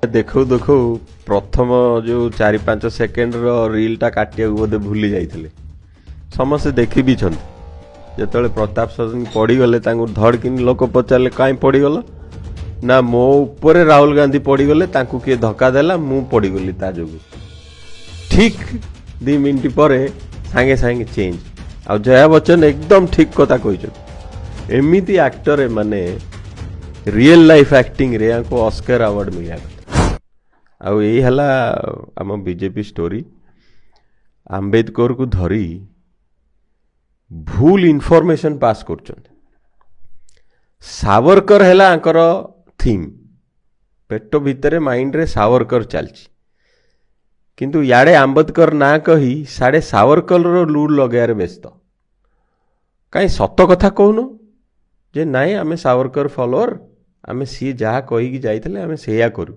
ଦେଖୁ ଦେଖୁ ପ୍ରଥମ ଯେଉଁ 4-5 ସେକେଣ୍ଡର ରିଲ୍ଟା କାଟିବାକୁ ବୋଧେ ଭୁଲି ଯାଇଥିଲେ। ସମସ୍ତେ ଦେଖି ବି ଛନ୍ତି। ଯେତେବେଳେ ପ୍ରତାପ ଷଡ଼ଙ୍ଗୀ ପଡ଼ିଗଲେ ତାଙ୍କୁ ଧଡ଼କିନି ଲୋକ ପଚାରିଲେ କାହିଁ ପଡ଼ିଗଲ, ନା ମୋ ଉପରେ ରାହୁଲ ଗାନ୍ଧୀ ପଡ଼ିଗଲେ, ତାଙ୍କୁ କିଏ ଧକ୍କା ଦେଲା, ମୁଁ ପଡ଼ିଗଲି ତା ଯୋଗୁଁ। ଠିକ୍ 2 ମିନିଟ୍ ପରେ ସାଙ୍ଗେ ସାଙ୍ଗେ ଚେଞ୍ଜ। ଆଉ ଜୟା ବଚ୍ଚନ ଏକଦମ ଠିକ୍ କଥା କହିଛନ୍ତି। ଏମିତି ଆକ୍ଟର ଏମାନେ ରିଏଲ୍ ଲାଇଫ୍ ଆକ୍ଟିଂରେ ୟାଙ୍କୁ ଅସ୍କାର ଆୱାର୍ଡ଼ ମିଳିବା କଥା। ଆଉ ଏଇ ହେଲା ଆମ ବିଜେପି ଷ୍ଟୋରି। ଆମ୍ବେଦକରକୁ ଧରି ଭୁଲ ଇନଫର୍ମେସନ୍ ପାସ୍ କରୁଛନ୍ତି। ସାବରକର ହେଲା ଆଙ୍କର ଥିମ୍। ପେଟ ଭିତରେ ମାଇଣ୍ଡରେ ସାବରକର ଚାଲିଛି, କିନ୍ତୁ ଇଆଡ଼େ ଆମ୍ବେଦକର ନାଁ କହି ସାଡ଼େ ସାବରକରର ଲୁଡ୍ ଲଗାଇବାରେ ବ୍ୟସ୍ତ। କାହିଁ ସତ କଥା କହୁନ ଯେ ନାଇଁ ଆମେ ସାବରକର ଫଲୋଅର, ଆମେ ସିଏ ଯାହା କହିକି ଯାଇଥିଲେ ଆମେ ସେଇଆ କରୁ।